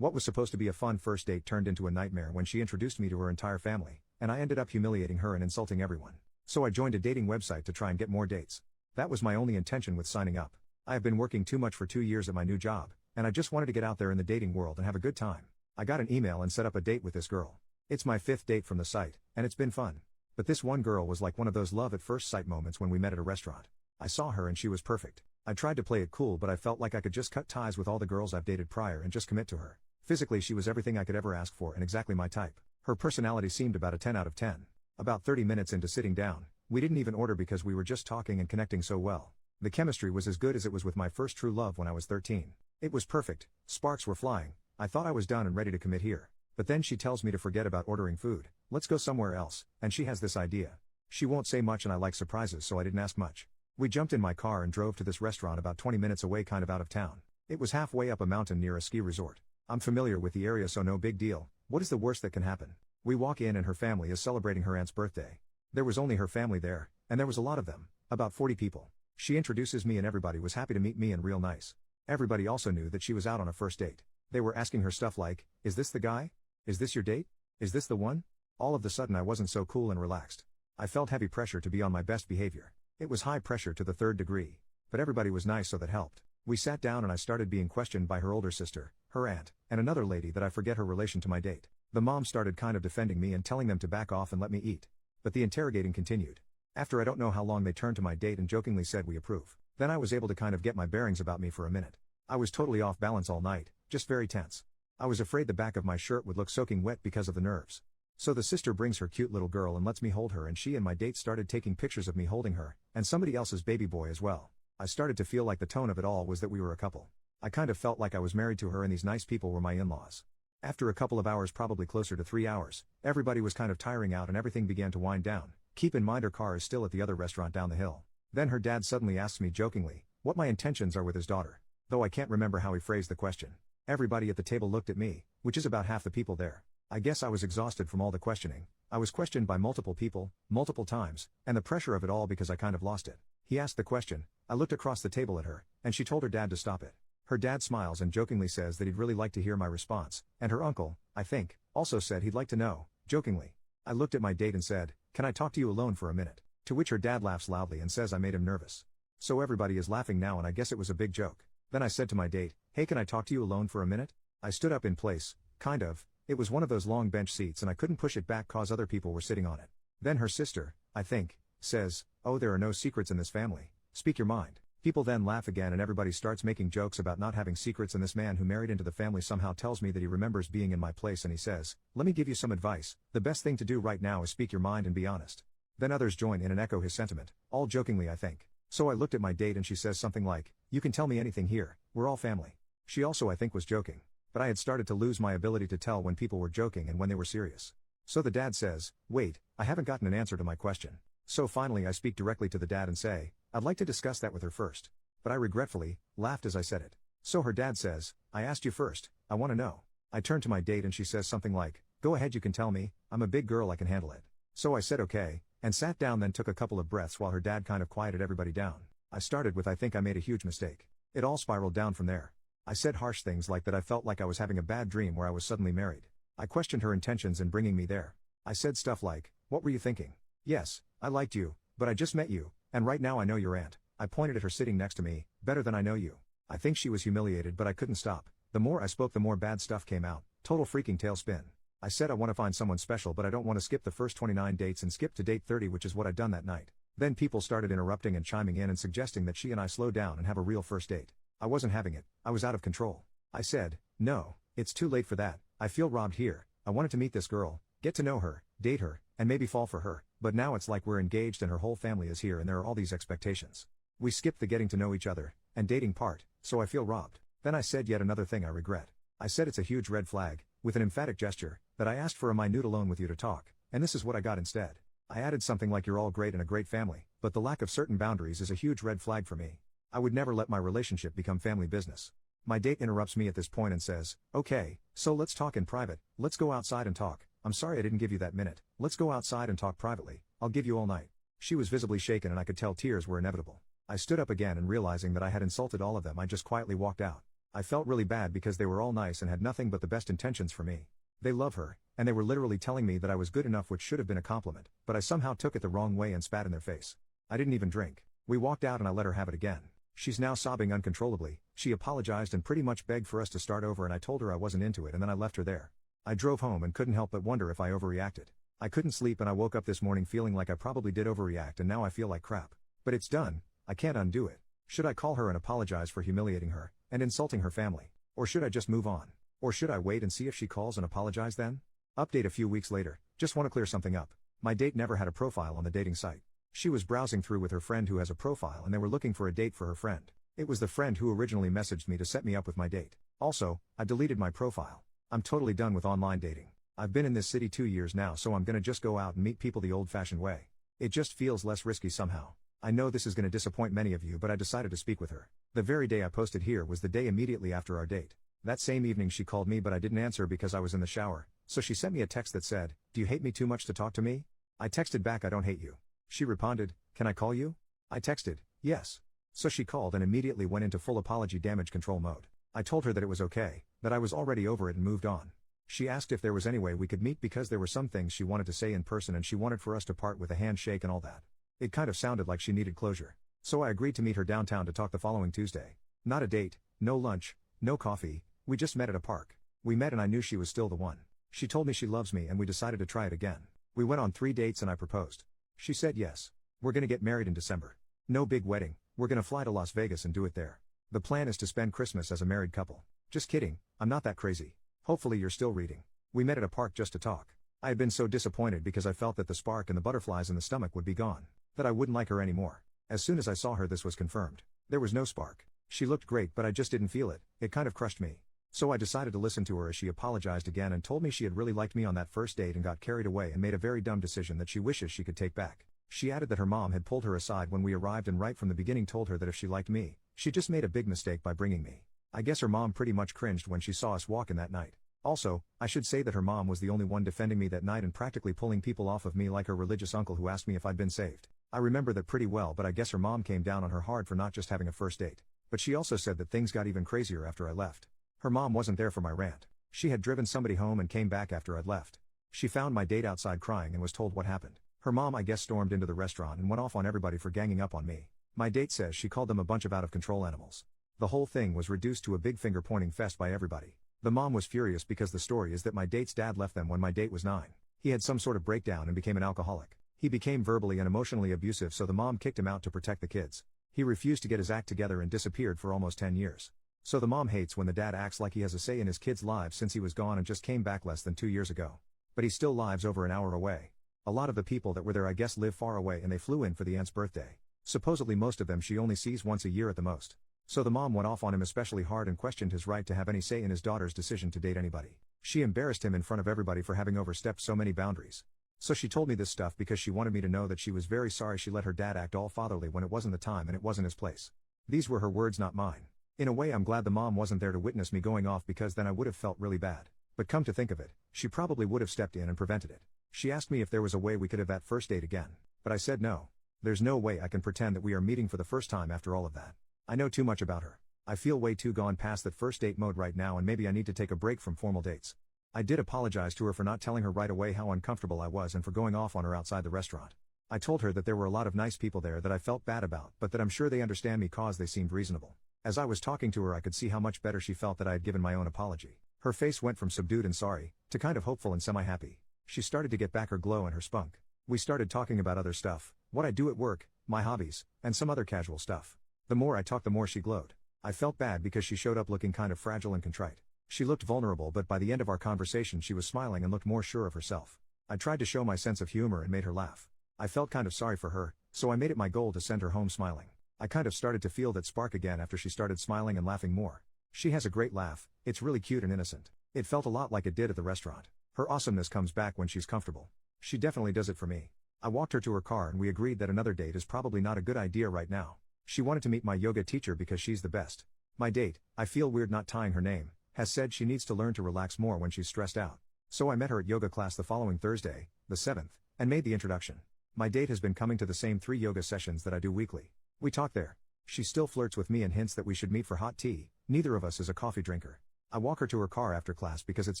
What was supposed to be a fun first date turned into a nightmare when she introduced me to her entire family, and I ended up humiliating her and insulting everyone. So I joined a dating website to try and get more dates. That was my only intention with signing up. I have been working too much for 2 years at my new job, and I just wanted to get out there in the dating world and have a good time. I got an email and set up a date with this girl. It's my 5th date from the site, and it's been fun. But this one girl was like one of those love at first sight moments when we met at a restaurant. I saw her and she was perfect. I tried to play it cool, but I felt like I could just cut ties with all the girls I've dated prior and just commit to her. Physically, she was everything I could ever ask for and exactly my type. Her personality seemed about a 10 out of 10. About 30 minutes into sitting down, we didn't even order because we were just talking and connecting so well. The chemistry was as good as it was with my first true love when I was 13. It was perfect, sparks were flying. I thought I was done and ready to commit here. But then she tells me to forget about ordering food, let's go somewhere else, and she has this idea. She won't say much and I like surprises, so I didn't ask much. We jumped in my car and drove to this restaurant about 20 minutes away, kind of out of town. It was halfway up a mountain near a ski resort. I'm familiar with the area, so no big deal. What is the worst that can happen? We walk in and her family is celebrating her aunt's birthday. There was only her family there, and there was a lot of them, about 40 people. She introduces me and everybody was happy to meet me and real nice. Everybody also knew that she was out on a first date. They were asking her stuff like, is this the guy? Is this your date? Is this the one? All of the sudden I wasn't so cool and relaxed. I felt heavy pressure to be on my best behavior. It was high pressure to the 3rd degree. But everybody was nice, so that helped. We sat down and I started being questioned by her older sister, her aunt, and another lady that I forget her relation to my date. The mom started kind of defending me and telling them to back off and let me eat. But the interrogating continued. After I don't know how long, they turned to my date and jokingly said we approve. Then I was able to kind of get my bearings about me for a minute. I was totally off balance all night, just very tense. I was afraid the back of my shirt would look soaking wet because of the nerves. So the sister brings her cute little girl and lets me hold her, and she and my date started taking pictures of me holding her, and somebody else's baby boy as well. I started to feel like the tone of it all was that we were a couple. I kind of felt like I was married to her and these nice people were my in-laws. After a couple of hours, probably closer to 3 hours, everybody was kind of tiring out and everything began to wind down. Keep in mind her car is still at the other restaurant down the hill. Then her dad suddenly asks me jokingly what my intentions are with his daughter. Though I can't remember how he phrased the question. Everybody at the table looked at me, which is about half the people there. I guess I was exhausted from all the questioning. I was questioned by multiple people, multiple times, and the pressure of it all because I kind of lost it. He asked the question, I looked across the table at her, and she told her dad to stop it. Her dad smiles and jokingly says that he'd really like to hear my response, and her uncle, I think, also said he'd like to know, jokingly. I looked at my date and said, can I talk to you alone for a minute? To which her dad laughs loudly and says I made him nervous. So everybody is laughing now and I guess it was a big joke. Then I said to my date, hey, can I talk to you alone for a minute? I stood up in place, kind of. It was one of those long bench seats and I couldn't push it back cause other people were sitting on it. Then her sister, I think, says, oh, there are no secrets in this family. Speak your mind. People then laugh again and everybody starts making jokes about not having secrets, and this man who married into the family somehow tells me that he remembers being in my place and he says, let me give you some advice. The best thing to do right now is speak your mind and be honest. Then others join in and echo his sentiment, all jokingly I think. So I looked at my date and she says something like, you can tell me anything here, we're all family. She also I think was joking. But I had started to lose my ability to tell when people were joking and when they were serious. So the dad says, wait, I haven't gotten an answer to my question. So finally I speak directly to the dad and say, I'd like to discuss that with her first. But I regretfully laughed as I said it. So her dad says, I asked you first, I want to know. I turn to my date and she says something like, go ahead, you can tell me, I'm a big girl, I can handle it. So I said okay, and sat down, then took a couple of breaths while her dad kind of quieted everybody down. I started with I think I made a huge mistake. It all spiraled down from there. I said harsh things like that I felt like I was having a bad dream where I was suddenly married. I questioned her intentions in bringing me there. I said stuff like, what were you thinking? Yes, I liked you, but I just met you, and right now I know your aunt. I pointed at her sitting next to me, better than I know you. I think she was humiliated, but I couldn't stop. The more I spoke, the more bad stuff came out. Total freaking tailspin. I said I want to find someone special, but I don't want to skip the first 29 dates and skip to date 30, which is what I'd done that night. Then people started interrupting and chiming in and suggesting that she and I slow down and have a real first date. I wasn't having it. I was out of control. I said, no, it's too late for that. I feel robbed here. I wanted to meet this girl, get to know her, date her, and maybe fall for her, but now it's like we're engaged and her whole family is here and there are all these expectations. We skipped the getting to know each other and dating part, so I feel robbed. Then I said yet another thing I regret. I said it's a huge red flag, with an emphatic gesture, that I asked for a minute alone with you to talk, and this is what I got instead. I added something like you're all great and a great family, but the lack of certain boundaries is a huge red flag for me. I would never let my relationship become family business. My date interrupts me at this point and says, okay, so let's talk in private, let's go outside and talk. I'm sorry I didn't give you that minute, let's go outside and talk privately, I'll give you all night. She was visibly shaken and I could tell tears were inevitable. I stood up again and realizing that I had insulted all of them, I just quietly walked out. I felt really bad because they were all nice and had nothing but the best intentions for me. They love her, and they were literally telling me that I was good enough, which should have been a compliment, but I somehow took it the wrong way and spat in their face. I didn't even drink. We walked out and I let her have it again. She's now sobbing uncontrollably. She apologized and pretty much begged for us to start over, and I told her I wasn't into it, and then I left her there. I drove home and couldn't help but wonder if I overreacted. I couldn't sleep and I woke up this morning feeling like I probably did overreact, and now I feel like crap. But it's done. I can't undo it. Should I call her and apologize for humiliating her and insulting her family? Or should I just move on? Or should I wait and see if she calls and apologize then? Update a few weeks later. Just want to clear something up. My date never had a profile on the dating site. She was browsing through with her friend who has a profile, and they were looking for a date for her friend. It was the friend who originally messaged me to set me up with my date. Also, I deleted my profile. I'm totally done with online dating. I've been in this city 2 years now, so I'm gonna just go out and meet people the old-fashioned way. It just feels less risky somehow. I know this is gonna disappoint many of you, but I decided to speak with her. The very day I posted here was the day immediately after our date. That same evening she called me, but I didn't answer because I was in the shower, so she sent me a text that said, "Do you hate me too much to talk to me?" I texted back, "I don't hate you." She responded, "Can I call you?" I texted, "Yes." So she called and immediately went into full apology damage control mode. I told her that it was okay, that I was already over it and moved on. She asked if there was any way we could meet because there were some things she wanted to say in person and she wanted for us to part with a handshake and all that. It kind of sounded like she needed closure. So I agreed to meet her downtown to talk the following Tuesday. Not a date, no lunch, no coffee, we just met at a park. We met and I knew she was still the one. She told me she loves me and we decided to try it again. We went on 3 dates and I proposed. She said yes. We're gonna get married in December. No big wedding, we're gonna fly to Las Vegas and do it there. The plan is to spend Christmas as a married couple. Just kidding, I'm not that crazy. Hopefully you're still reading. We met at a park just to talk. I had been so disappointed because I felt that the spark and the butterflies in the stomach would be gone. That I wouldn't like her anymore. As soon as I saw her, this was confirmed. There was no spark. She looked great, but I just didn't feel it. It kind of crushed me. So I decided to listen to her as she apologized again and told me she had really liked me on that first date and got carried away and made a very dumb decision that she wishes she could take back. She added that her mom had pulled her aside when we arrived and right from the beginning told her that if she liked me, she just made a big mistake by bringing me. I guess her mom pretty much cringed when she saw us walk in that night. Also, I should say that her mom was the only one defending me that night and practically pulling people off of me like her religious uncle who asked me if I'd been saved. I remember that pretty well, but I guess her mom came down on her hard for not just having a first date. But she also said that things got even crazier after I left. Her mom wasn't there for my rant. She had driven somebody home and came back after I'd left. She found my date outside crying and was told what happened. Her mom, I guess, stormed into the restaurant and went off on everybody for ganging up on me. My date says she called them a bunch of out-of-control animals. The whole thing was reduced to a big finger-pointing fest by everybody. The mom was furious because the story is that my date's dad left them when my date was 9. He had some sort of breakdown and became an alcoholic. He became verbally and emotionally abusive, so the mom kicked him out to protect the kids. He refused to get his act together and disappeared for almost 10 years. So the mom hates when the dad acts like he has a say in his kids' lives since he was gone and just came back less than 2 years ago. But he still lives over an hour away. A lot of the people that were there I guess live far away and they flew in for the aunt's birthday. Supposedly most of them she only sees once a year at the most. So the mom went off on him especially hard and questioned his right to have any say in his daughter's decision to date anybody. She embarrassed him in front of everybody for having overstepped so many boundaries. So she told me this stuff because she wanted me to know that she was very sorry she let her dad act all fatherly when it wasn't the time and it wasn't his place. These were her words, not mine. In a way I'm glad the mom wasn't there to witness me going off because then I would have felt really bad. But come to think of it, she probably would have stepped in and prevented it. She asked me if there was a way we could have that first date again. But I said no. There's no way I can pretend that we are meeting for the first time after all of that. I know too much about her. I feel way too gone past that first date mode right now and maybe I need to take a break from formal dates. I did apologize to her for not telling her right away how uncomfortable I was and for going off on her outside the restaurant. I told her that there were a lot of nice people there that I felt bad about, but that I'm sure they understand me cause they seemed reasonable. As I was talking to her I could see how much better she felt that I had given my own apology. Her face went from subdued and sorry, to kind of hopeful and semi-happy. She started to get back her glow and her spunk. We started talking about other stuff, what I do at work, my hobbies, and some other casual stuff. The more I talked the more she glowed. I felt bad because she showed up looking kind of fragile and contrite. She looked vulnerable, but by the end of our conversation she was smiling and looked more sure of herself. I tried to show my sense of humor and made her laugh. I felt kind of sorry for her, so I made it my goal to send her home smiling. I kind of started to feel that spark again after she started smiling and laughing more. She has a great laugh, it's really cute and innocent. It felt a lot like it did at the restaurant. Her awesomeness comes back when she's comfortable. She definitely does it for me. I walked her to her car and we agreed that another date is probably not a good idea right now. She wanted to meet my yoga teacher because she's the best. My date, I feel weird not tying her name, has said she needs to learn to relax more when she's stressed out. So I met her at yoga class the following Thursday, the 7th, and made the introduction. My date has been coming to the same 3 yoga sessions that I do weekly. We talk there. She still flirts with me and hints that we should meet for hot tea, Neither of us is a coffee drinker. I walk her to her car after class because it's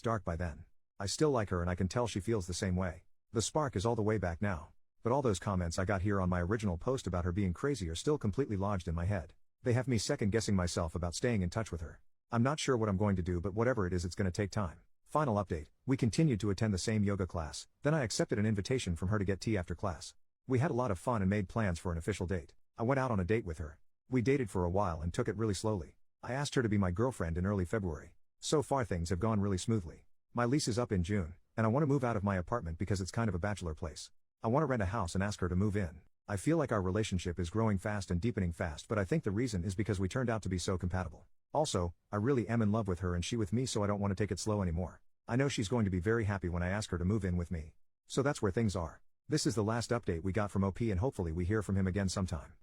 dark by then. I still like her and I can tell she feels the same way. The spark is all the way back now. But all those comments I got here on my original post about her being crazy are still completely lodged in my head. They have me second guessing myself about staying in touch with her. I'm not sure what I'm going to do, but whatever it is, it's going to take time. Final update, we continued to attend the same yoga class, then I accepted an invitation from her to get tea after class. We had a lot of fun and made plans for an official date. I went out on a date with her. We dated for a while and took it really slowly. I asked her to be my girlfriend in early February. So far things have gone really smoothly. My lease is up in June, and I want to move out of my apartment because it's kind of a bachelor place. I want to rent a house and ask her to move in. I feel like our relationship is growing fast and deepening fast, but I think the reason is because we turned out to be so compatible. Also, I really am in love with her and she with me, so I don't want to take it slow anymore. I know she's going to be very happy when I ask her to move in with me. So that's where things are. This is the last update we got from OP and hopefully we hear from him again sometime.